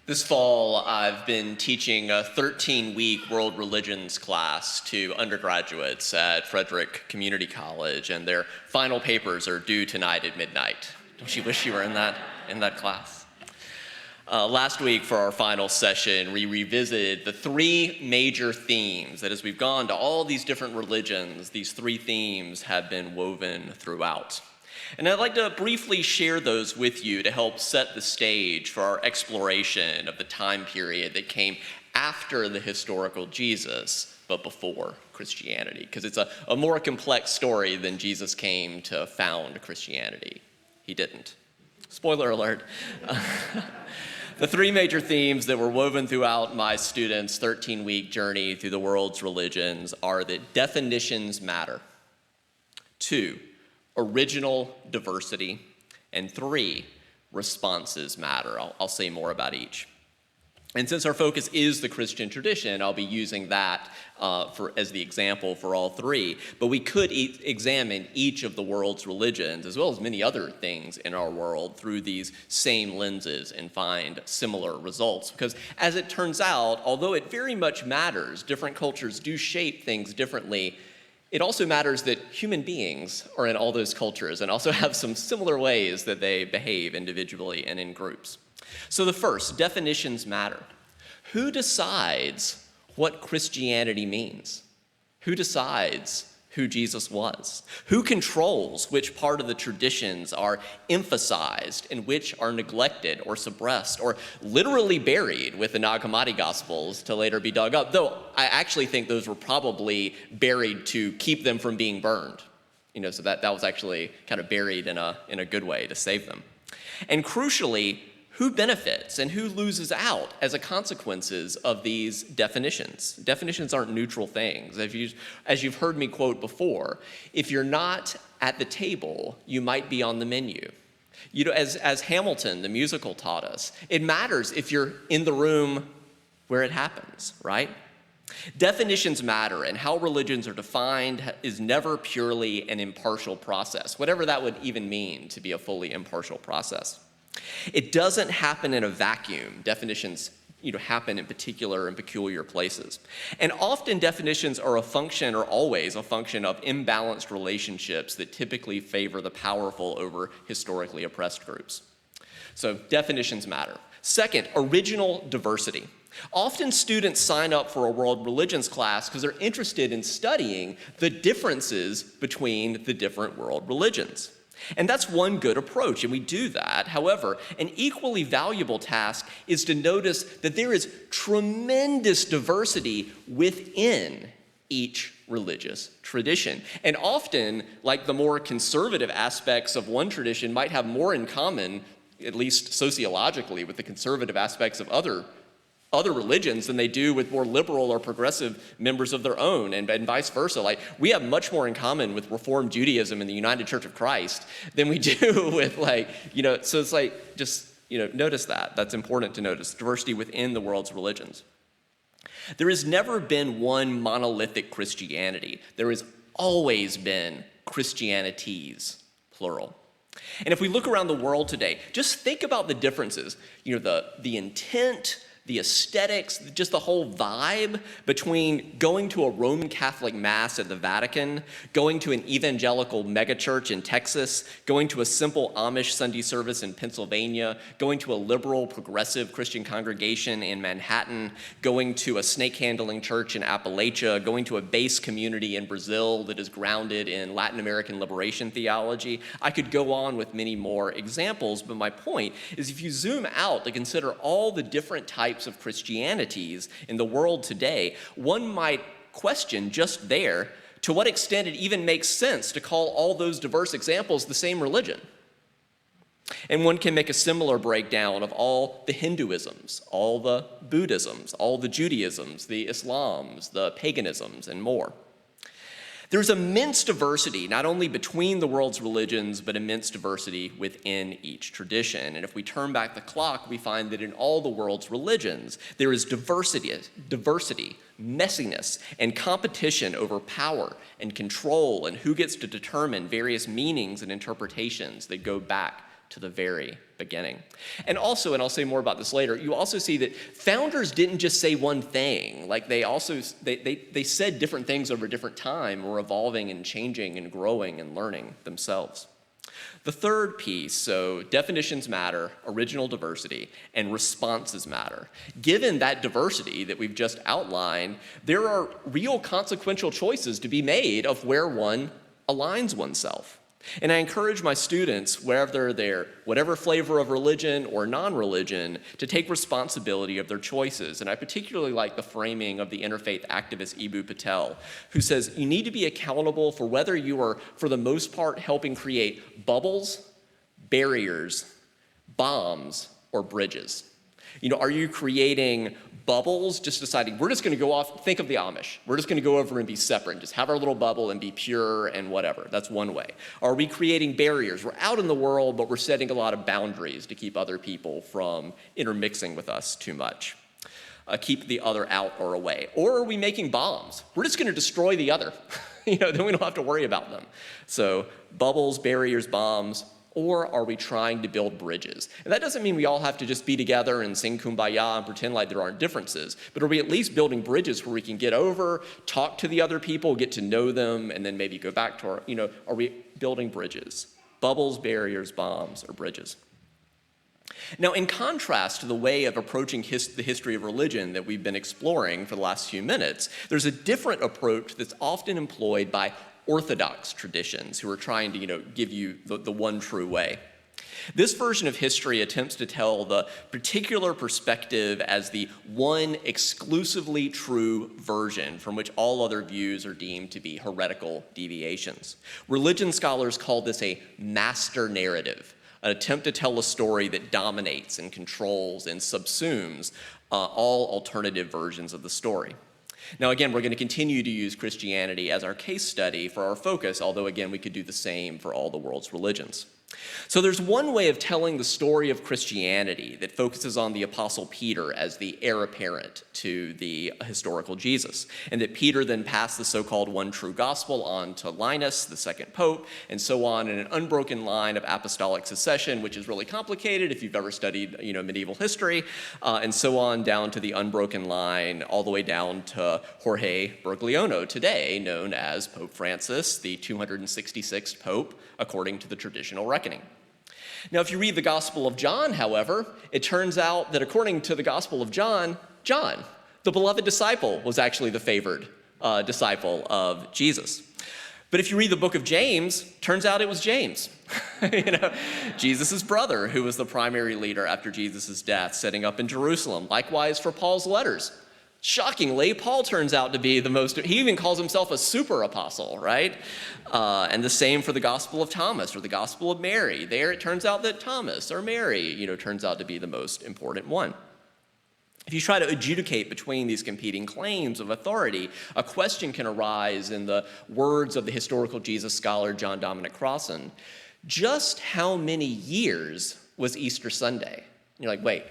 This fall, I've been teaching a 13-week world religions class to undergraduates at Frederick Community College, and their final papers are due tonight at midnight. Don't you wish you were in that class? Last week for our final session, we revisited the three major themes that as we've gone to all these different religions, these three themes have been woven throughout. And I'd like to briefly share those with you to help set the stage for our exploration of the time period that came after the historical Jesus, but before Christianity, because it's a more complex story than Jesus came to found Christianity. He didn't. Spoiler alert. The three major themes that were woven throughout my students' 13-week journey through the world's religions are that definitions matter. 2, original diversity, and 3, responses matter. I'll say more about each. And since our focus is the Christian tradition, I'll be using that as the example for all three. But we could examine each of the world's religions, as well as many other things in our world, through these same lenses and find similar results. Because as it turns out, although it very much matters, different cultures do shape things differently, it also matters that human beings are in all those cultures and also have some similar ways that they behave individually and in groups. So the first, definitions matter. Who decides what Christianity means? Who decides who Jesus was? Who controls which part of the traditions are emphasized and which are neglected or suppressed or literally buried with the Nag Hammadi Gospels to later be dug up? Though I actually think those were probably buried to keep them from being burned. So that was actually kind of buried in a good way to save them. And crucially, who benefits and who loses out as a consequences of these definitions? Definitions aren't neutral things. As you've heard me quote before, if you're not at the table, you might be on the menu. As Hamilton, the musical, taught us, it matters if you're in the room where it happens, right? Definitions matter, and how religions are defined is never purely an impartial process, whatever that would even mean to be a fully impartial process. It doesn't happen in a vacuum. Definitions happen in particular and peculiar places. And often definitions are always a function of imbalanced relationships that typically favor the powerful over historically oppressed groups. So definitions matter. Second, original diversity. Often students sign up for a world religions class because they're interested in studying the differences between the different world religions. And that's one good approach, and we do that. However, an equally valuable task is to notice that there is tremendous diversity within each religious tradition. And often, like the more conservative aspects of one tradition might have more in common, at least sociologically, with the conservative aspects of other religions than they do with more liberal or progressive members of their own, and vice versa. Like, we have much more in common with Reformed Judaism and the United Church of Christ than we do with so it's like, just, notice that. That's important to notice, diversity within the world's religions. There has never been one monolithic Christianity. There has always been Christianities, plural. And if we look around the world today, just think about the differences, the intent, the aesthetics, just the whole vibe between going to a Roman Catholic Mass at the Vatican, going to an evangelical megachurch in Texas, going to a simple Amish Sunday service in Pennsylvania, going to a liberal progressive Christian congregation in Manhattan, going to a snake-handling church in Appalachia, going to a base community in Brazil that is grounded in Latin American liberation theology. I could go on with many more examples, but my point is if you zoom out to consider all the different types of Christianities in the world today, one might question just there to what extent it even makes sense to call all those diverse examples the same religion. And one can make a similar breakdown of all the Hinduisms, all the Buddhisms, all the Judaisms, the Islams, the paganisms, and more. There's immense diversity, not only between the world's religions, but immense diversity within each tradition. And if we turn back the clock, we find that in all the world's religions, there is diversity, messiness, and competition over power and control and who gets to determine various meanings and interpretations that go back to the very beginning. And also, and I'll say more about this later, you also see that founders didn't just say one thing. Like they said different things over different time, were evolving and changing and growing and learning themselves. The third piece, so definitions matter, original diversity, and responses matter. Given that diversity that we've just outlined, there are real consequential choices to be made of where one aligns oneself. And I encourage my students, wherever they're, whatever flavor of religion or non-religion, to take responsibility of their choices. And I particularly like the framing of the interfaith activist Eboo Patel, who says you need to be accountable for whether you are, for the most part, helping create bubbles, barriers, bombs, or bridges. You know, are you creating bubbles, just deciding we're just going to go off, think of the Amish. We're just going to go over and be separate and just have our little bubble and be pure and whatever. That's one way. Are we creating barriers? We're out in the world, but we're setting a lot of boundaries to keep other people from intermixing with us too much. Keep the other out or away. Or are we making bombs? We're just going to destroy the other. Then we don't have to worry about them. So bubbles, barriers, bombs. Or are we trying to build bridges? And that doesn't mean we all have to just be together and sing Kumbaya and pretend like there aren't differences, but are we at least building bridges where we can get over, talk to the other people, get to know them, and then maybe go back to our, are we building bridges? Bubbles, barriers, bombs, or bridges? Now, in contrast to the way of approaching the history of religion that we've been exploring for the last few minutes, there's a different approach that's often employed by Orthodox traditions who are trying to, give you the one true way. This version of history attempts to tell the particular perspective as the one exclusively true version from which all other views are deemed to be heretical deviations. Religion scholars call this a master narrative, an attempt to tell a story that dominates and controls and subsumes all alternative versions of the story. Now, again, we're going to continue to use Christianity as our case study for our focus, although, again, we could do the same for all the world's religions. So there's one way of telling the story of Christianity that focuses on the Apostle Peter as the heir apparent to the historical Jesus, and that Peter then passed the so-called one true gospel on to Linus, the second pope, and so on in an unbroken line of apostolic succession, which is really complicated if you've ever studied, medieval history, and so on down to the unbroken line all the way down to Jorge Bergoglio today, known as Pope Francis, the 266th pope, according to the traditional reckoning. Now, if you read the Gospel of John, however, it turns out that according to the Gospel of John, the beloved disciple, was actually the favored disciple of Jesus. But if you read the book of James, turns out it was James, Jesus' brother, who was the primary leader after Jesus' death, setting up in Jerusalem. Likewise for Paul's letters. Shockingly, Paul turns out to be he even calls himself a super apostle, right? And the same for the Gospel of Thomas or the Gospel of Mary. There it turns out that Thomas or Mary, turns out to be the most important one. If you try to adjudicate between these competing claims of authority, a question can arise in the words of the historical Jesus scholar John Dominic Crossan. Just how many years was Easter Sunday? And you're like, wait,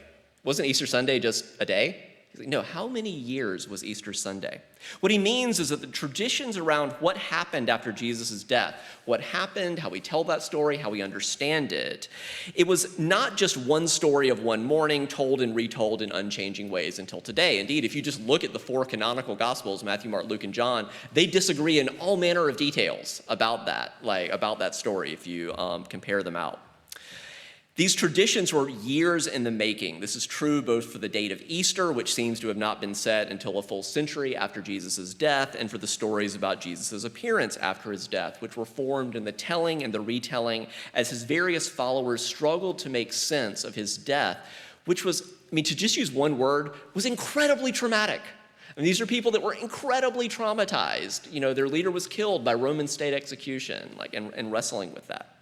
wasn't Easter Sunday just a day? No, how many years was Easter Sunday? What he means is that the traditions around what happened after Jesus' death, what happened, how we tell that story, how we understand it, it was not just one story of one morning told and retold in unchanging ways until today. Indeed, if you just look at the four canonical Gospels, Matthew, Mark, Luke, and John, they disagree in all manner of details about that story if you compare them out. These traditions were years in the making. This is true both for the date of Easter, which seems to have not been set until a full century after Jesus' death, and for the stories about Jesus' appearance after his death, which were formed in the telling and the retelling as his various followers struggled to make sense of his death, which was, to just use one word, was incredibly traumatic. These are people that were incredibly traumatized. Their leader was killed by Roman state execution, and wrestling with that.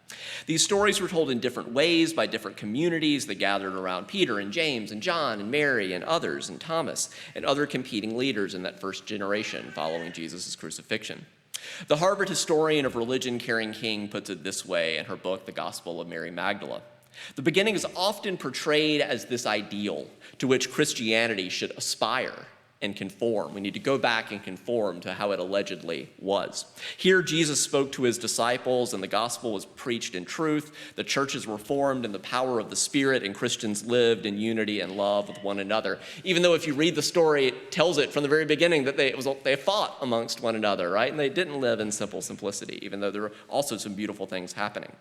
These stories were told in different ways by different communities that gathered around Peter and James and John and Mary and others and Thomas and other competing leaders in that first generation following Jesus' crucifixion. The Harvard historian of religion, Karen King, puts it this way in her book, The Gospel of Mary Magdalene. The beginning is often portrayed as this ideal to which Christianity should aspire. and conform. We need to go back and conform to how it allegedly was. Here, Jesus spoke to his disciples, and the gospel was preached in truth. The churches were formed in the power of the Spirit, and Christians lived in unity and love with one another. Even though if you read the story, it tells it from the very beginning that they fought amongst one another, right? And they didn't live in simple simplicity, even though there were also some beautiful things happening.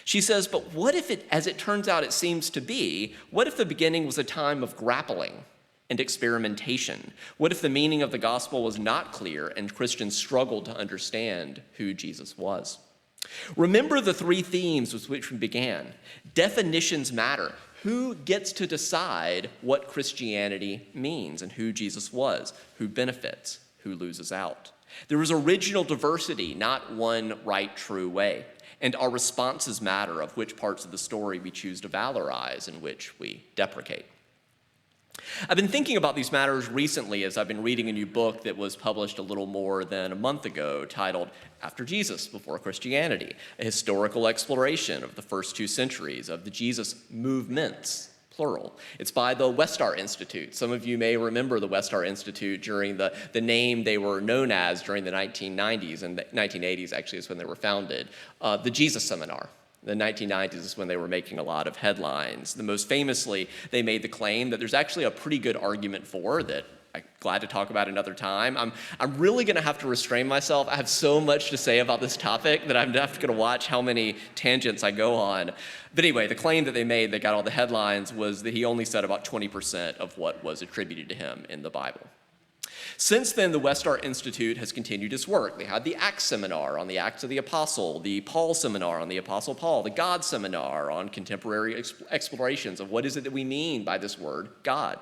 She says, but what if it, as it turns out it seems to be, what if the beginning was a time of grappling and experimentation? What if the meaning of the gospel was not clear and Christians struggled to understand who Jesus was? Remember the three themes with which we began. Definitions matter. Who gets to decide what Christianity means and who Jesus was? Who benefits? Who loses out? There was original diversity, not one right, true way. And our responses matter of which parts of the story we choose to valorize and which we deprecate. I've been thinking about these matters recently as I've been reading a new book that was published a little more than a month ago titled After Jesus, Before Christianity, a historical exploration of the first 2 centuries of the Jesus movements, plural. It's by the Westar Institute. Some of you may remember the Westar Institute during the name they were known as during the 1990s, and the 1980s actually is when they were founded, the Jesus Seminar. The 1990s is when they were making a lot of headlines. The most famously, they made the claim that there's actually a pretty good argument for that. I'm glad to talk about another time. I'm really going to have to restrain myself. I have so much to say about this topic that I'm just going to watch how many tangents I go on. But anyway, the claim that they made that got all the headlines was that he only said about 20% of what was attributed to him in the Bible. Since then, the Westar Institute has continued its work. They had the Acts Seminar on the Acts of the Apostle, the Paul Seminar on the Apostle Paul, the God Seminar on contemporary explorations of what is it that we mean by this word, God.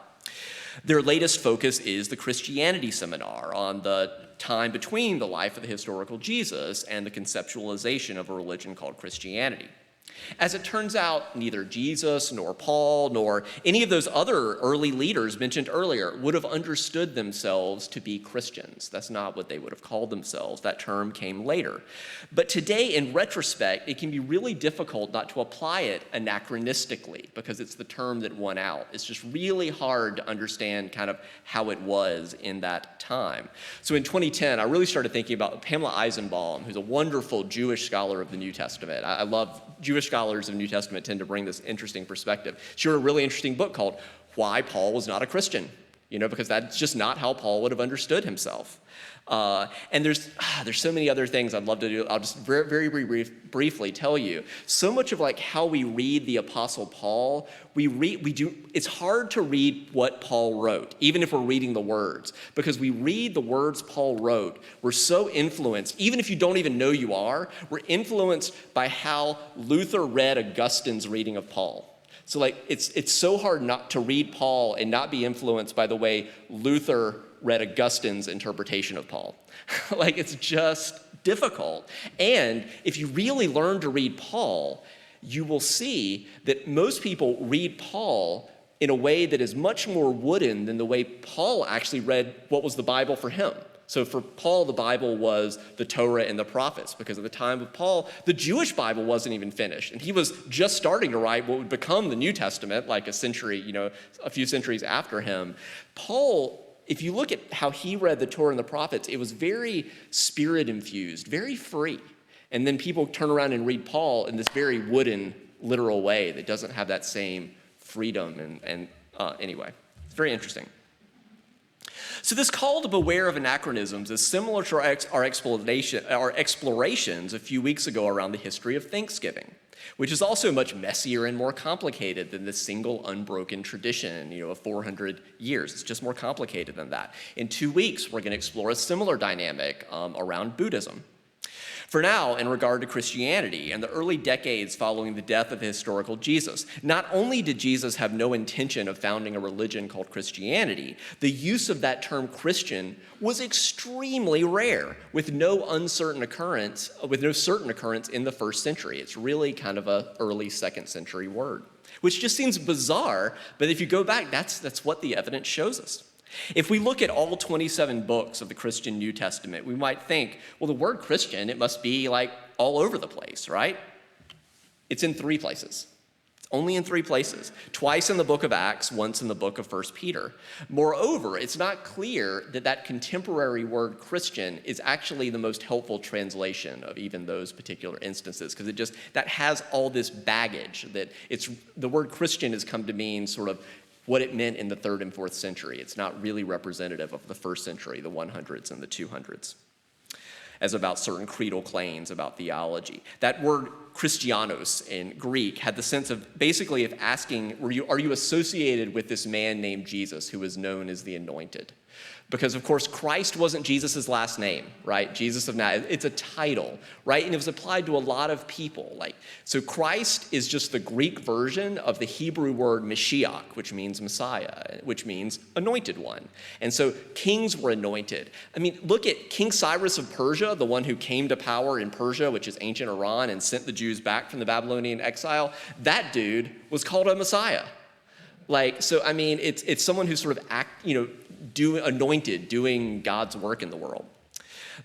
Their latest focus is the Christianity Seminar on the time between the life of the historical Jesus and the conceptualization of a religion called Christianity. As it turns out, neither Jesus nor Paul nor any of those other early leaders mentioned earlier would have understood themselves to be Christians. That's not what they would have called themselves. That term came later. But today, in retrospect, it can be really difficult not to apply it anachronistically because it's the term that won out. It's just really hard to understand kind of how it was in that time. So in 2010, I really started thinking about Pamela Eisenbaum, who's a wonderful Jewish scholar of the New Testament. I love Jewish scholars of the New Testament tend to bring this interesting perspective. She wrote a really interesting book called Why Paul Was Not a Christian, because that's just not how Paul would have understood himself. And there's so many other things I'd love to do. I'll just very briefly tell you. So much of like how we read the Apostle Paul, it's hard to read what Paul wrote, even if we're reading the words, because we read the words Paul wrote. We're so influenced, even if you don't even know you are, we're influenced by how Luther read Augustine's reading of Paul. So like it's so hard not to read Paul and not be influenced by the way Luther read Augustine's interpretation of Paul. Like it's just difficult. And if you really learn to read Paul, you will see that most people read Paul in a way that is much more wooden than the way Paul actually read what was the Bible for him. So for Paul, the Bible was the Torah and the prophets, because at the time of Paul, the Jewish Bible wasn't even finished. And he was just starting to write what would become the New Testament, like a few centuries after him. Paul, if you look at how he read the Torah and the prophets, it was very spirit-infused, very free. And then people turn around and read Paul in this very wooden, literal way that doesn't have that same freedom. Anyway, it's very interesting. So this call to beware of anachronisms is similar to our explorations a few weeks ago around the history of Thanksgiving, which is also much messier and more complicated than the single unbroken tradition, of 400 years. It's just more complicated than that. In 2 weeks, we're going to explore a similar dynamic around Buddhism. For now, in regard to Christianity and the early decades following the death of the historical Jesus, not only did Jesus have no intention of founding a religion called Christianity, the use of that term Christian was extremely rare, with no certain occurrence in the first century. It's really kind of an early second century word, which just seems bizarre, but if you go back, that's what the evidence shows us. If we look at all 27 books of the Christian New Testament, we might think, well, the word Christian, it must be like all over the place, right? It's in 3 places. It's Only in 3 places. Twice in the book of Acts, once in the book of 1 Peter. Moreover, it's not clear that that contemporary word Christian is actually the most helpful translation of even those particular instances, because that has all this baggage that the word Christian has come to mean sort of what it meant in the 3rd and 4th century. It's not really representative of the 1st century, the 100s and the 200s, as about certain creedal claims about theology. That word Christianos in Greek had the sense of basically of asking, are you associated with this man named Jesus who is known as the Anointed? Because, of course, Christ wasn't Jesus' last name, right? Jesus of Nazareth, it's a title, right? And it was applied to a lot of people. So Christ is just the Greek version of the Hebrew word Mashiach, which means Messiah, which means anointed one. And so kings were anointed. I mean, look at King Cyrus of Persia, the one who came to power in Persia, which is ancient Iran, and sent the Jews back from the Babylonian exile. That dude was called a Messiah. It's someone who's sort of anointed, doing God's work in the world.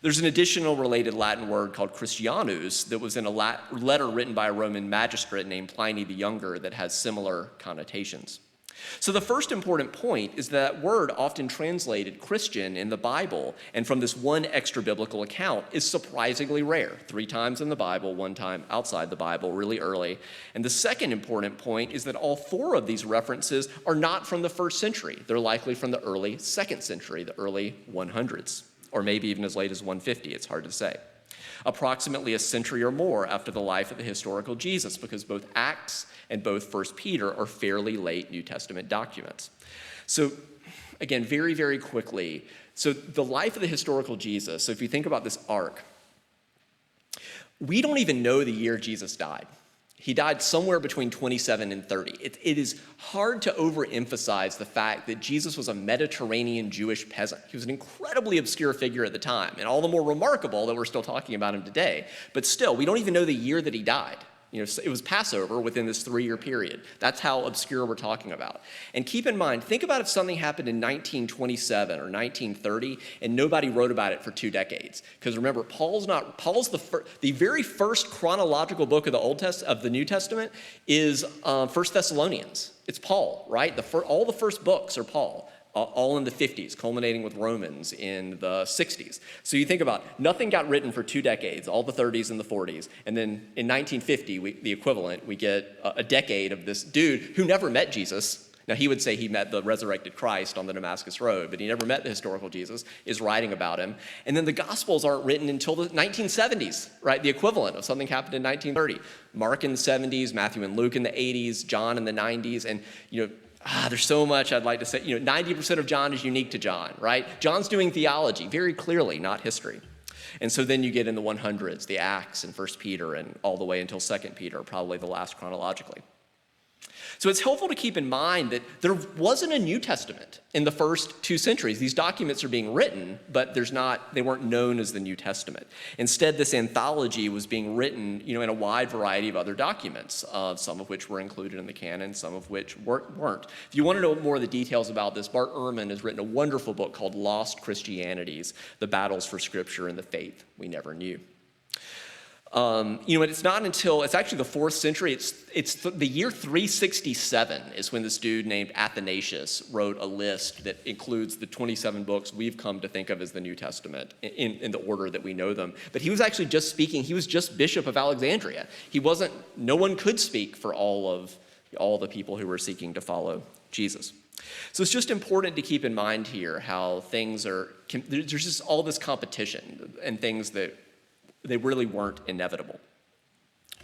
There's an additional related Latin word called Christianus that was in a letter written by a Roman magistrate named Pliny the Younger that has similar connotations. So the first important point is that word often translated Christian in the Bible and from this one extra biblical account is surprisingly rare. 3 times in the Bible, 1 time outside the Bible, really early. And the second important point is that all 4 of these references are not from the 1st century. They're likely from the early 2nd century, the early 100s, or maybe even as late as 150, it's hard to say. Approximately a century or more after the life of the historical Jesus, because both Acts and both 1 Peter are fairly late New Testament documents. So again, very, very quickly, so the life of the historical Jesus, so if you think about this arc, we don't even know the year Jesus died. He died somewhere between 27 and 30. It is hard to overemphasize the fact that Jesus was a Mediterranean Jewish peasant. He was an incredibly obscure figure at the time, and all the more remarkable that we're still talking about him today. But still, we don't even know the year that he died. It was Passover within this 3-year period. That's how obscure we're talking about. And keep in mind, think about if something happened in 1927 or 1930 and nobody wrote about it for 2 decades. Because remember, Paul's the very first chronological book of the New Testament is 1 Thessalonians. It's Paul, right? All the first books are Paul. All in the 50s, culminating with Romans in the 60s. So you think about, nothing got written for 2 decades, all the 30s and the 40s, and then in 1950, the equivalent, we get a decade of this dude who never met Jesus. Now, he would say he met the resurrected Christ on the Damascus Road, but he never met the historical Jesus, is writing about him. And then the Gospels aren't written until the 1970s, right? The equivalent of something happened in 1930. Mark in the 70s, Matthew and Luke in the 80s, John in the 90s, and, there's so much I'd like to say. 90% of John is unique to John, right? John's doing theology very clearly, not history. And so then you get in the 100s, the Acts and 1 Peter, and all the way until 2 Peter, probably the last chronologically. So it's helpful to keep in mind that there wasn't a New Testament in the first 2 centuries. These documents are being written, but they weren't known as the New Testament. Instead, this anthology was being written, in a wide variety of other documents, some of which were included in the canon, some of which weren't. If you want to know more of the details about this, Bart Ehrman has written a wonderful book called Lost Christianities: The Battles for Scripture and the Faith We Never Knew. It's actually the 4th century. It's the year 367 is when this dude named Athanasius wrote a list that includes the 27 books we've come to think of as the New Testament in the order that we know them. But he was actually just speaking. He was just Bishop of Alexandria. No one could speak for all the people who were seeking to follow Jesus. So it's just important to keep in mind here how there's just all this competition and things that they really weren't inevitable.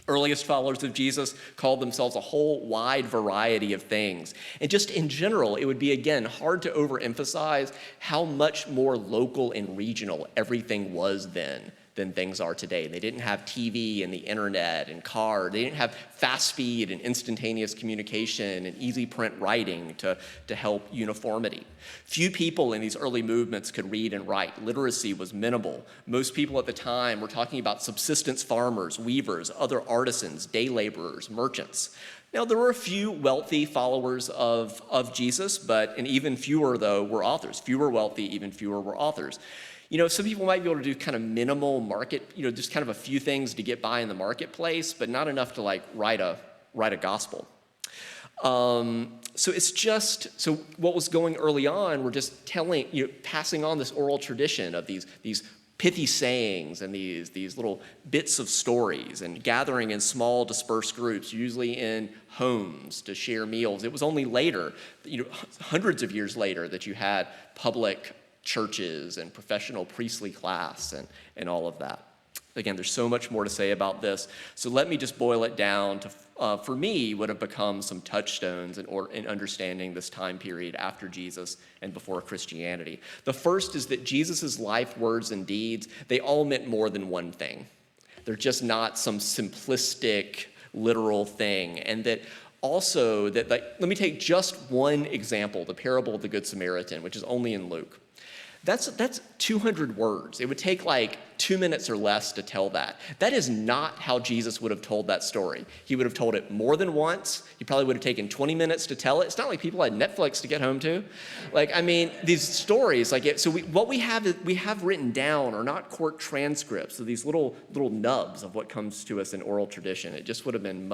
Earliest followers of Jesus called themselves a whole wide variety of things. And just in general, it would be, again, hard to overemphasize how much more local and regional everything was then than things are today. They didn't have TV and the internet and car. They didn't have fast speed and instantaneous communication and easy print writing to help uniformity. Few people in these early movements could read and write. Literacy was minimal. Most people at the time were talking about subsistence farmers, weavers, other artisans, day laborers, merchants. Now, there were a few wealthy followers of Jesus, and even fewer, though, were authors. Fewer wealthy, even fewer were authors. Some people might be able to do kind of minimal market, just kind of a few things to get by in the marketplace, but not enough to write a gospel. So it's just, so what was going early on, we're just telling, passing on this oral tradition of these pithy sayings and these little bits of stories and gathering in small dispersed groups, usually in homes to share meals. It was only later, hundreds of years later, that you had public churches and professional priestly class and all of that. Again, there's so much more to say about this. So let me just boil it down to, for me, what have become some touchstones in understanding this time period after Jesus and before Christianity. The first is that Jesus' life, words, and deeds, they all meant more than one thing. They're just not some simplistic, literal thing. And that also, let me take just one example, the parable of the Good Samaritan, which is only in Luke. That's 200 words. It would take like 2 minutes or less to tell that. That is not how Jesus would have told that story. He would have told it more than once. He probably would have taken 20 minutes to tell it. It's not like people had Netflix to get home to. These stories, what we have written down are not court transcripts, so these little nubs of what comes to us in oral tradition. It just would have been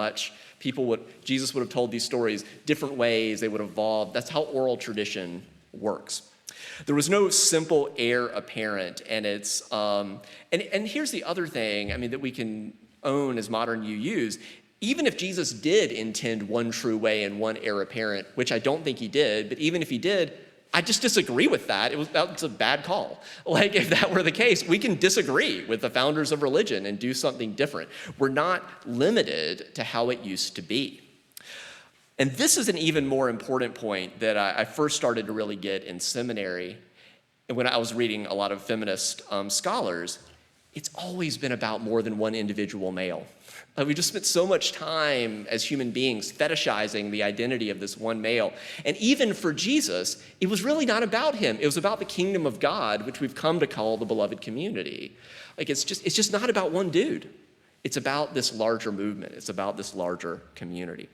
Jesus would have told these stories different ways. They would have evolved. That's how oral tradition works. There was no simple heir apparent, and it's and here's the other thing, that we can own as modern UUs. Even if Jesus did intend one true way and one heir apparent, which I don't think he did, but even if he did, I just disagree with that. That's a bad call. If that were the case, we can disagree with the founders of religion and do something different. We're not limited to how it used to be. And this is an even more important point that I first started to really get in seminary. And when I was reading a lot of feminist scholars, it's always been about more than one individual male. We just spent so much time as human beings fetishizing the identity of this one male. And even for Jesus, it was really not about him. It was about the kingdom of God, which we've come to call the beloved community. It's just not about one dude. It's about this larger movement. It's about this larger community.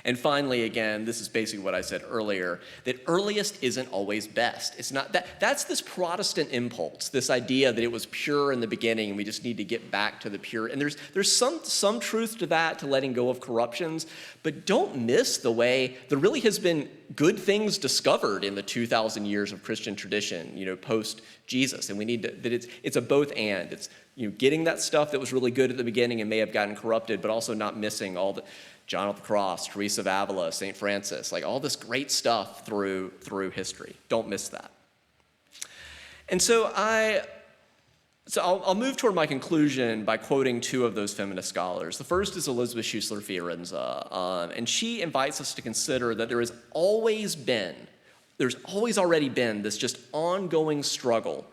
And finally, again, this is basically what I said earlier, that earliest isn't always best. It's not that's this Protestant impulse, this idea that it was pure in the beginning and we just need to get back to the pure. And there's some truth to that, to letting go of corruptions, but don't miss the way there really has been good things discovered in the 2,000 years of Christian tradition, post Jesus. And we need it's a both and. It's getting that stuff that was really good at the beginning and may have gotten corrupted, but also not missing all the John of the Cross, Teresa of Avila, St. Francis, all this great stuff through history. Don't miss that. And so I'll move toward my conclusion by quoting two of those feminist scholars. The first is Elizabeth Schussler-Fiorenza, and she invites us to consider that there's always already been this just ongoing struggle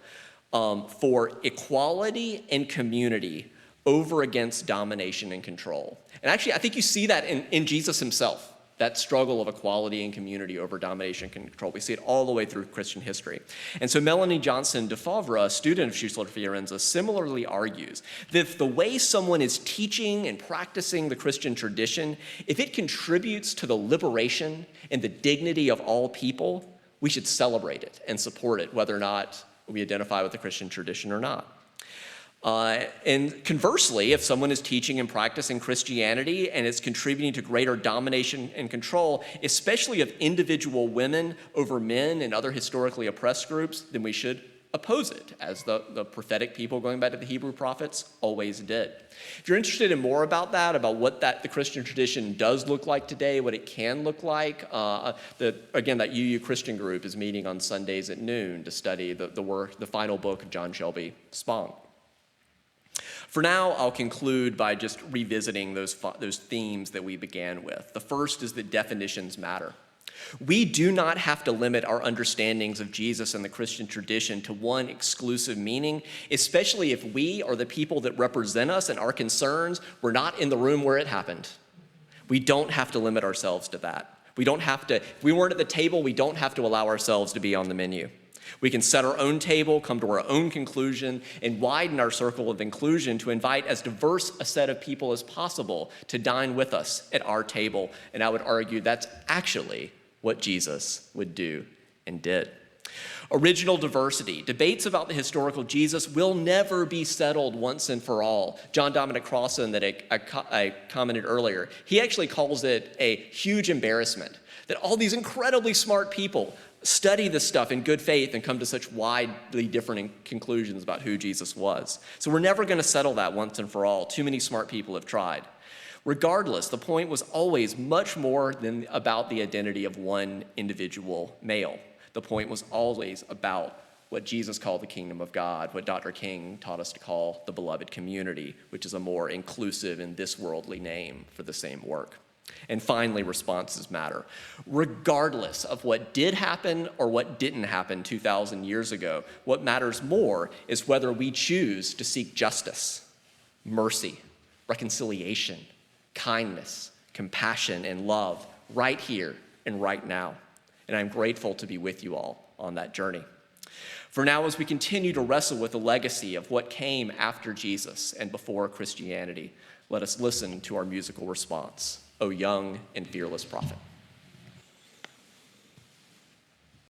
for equality and community over against domination and control. And actually, I think you see that in Jesus himself, that struggle of equality and community over domination and control. We see it all the way through Christian history. And so Melanie Johnson de Favre, a student of Schussler-Fiorenza, similarly argues that if the way someone is teaching and practicing the Christian tradition, if it contributes to the liberation and the dignity of all people, we should celebrate it and support it, whether or not we identify with the Christian tradition or not. And conversely, if someone is teaching and practicing Christianity and it's contributing to greater domination and control, especially of individual women over men and other historically oppressed groups, then we should oppose it, as the prophetic people, going back to the Hebrew prophets, always did. If you're interested in more about that, about what the Christian tradition does look like today, what it can look like, that UU Christian group is meeting on Sundays at noon to study the final book of John Shelby Spong. For now, I'll conclude by just revisiting those themes that we began with. The first is that definitions matter. We do not have to limit our understandings of Jesus and the Christian tradition to one exclusive meaning, especially if we or the people that represent us and our concerns were not in the room where it happened. We don't have to limit ourselves to that. If we weren't at the table, we don't have to allow ourselves to be on the menu. We can set our own table, come to our own conclusion, and widen our circle of inclusion to invite as diverse a set of people as possible to dine with us at our table. And I would argue that's actually what Jesus would do and did. Original diversity. Debates about the historical Jesus will never be settled once and for all. John Dominic Crossan, that I commented earlier, he actually calls it a huge embarrassment that all these incredibly smart people study this stuff in good faith and come to such widely different conclusions about who Jesus was. So we're never going to settle that once and for all. Too many smart people have tried. Regardless, the point was always much more than about the identity of one individual male. The point was always about what Jesus called the kingdom of God, what Dr. King taught us to call the beloved community, which is a more inclusive and this worldly name for the same work. And finally, responses matter. Regardless of what did happen or what didn't happen 2,000 years ago, what matters more is whether we choose to seek justice, mercy, reconciliation, kindness, compassion, and love right here and right now. And I'm grateful to be with you all on that journey. For now, as we continue to wrestle with the legacy of what came after Jesus and before Christianity, let us listen to our musical response, O young and fearless prophet.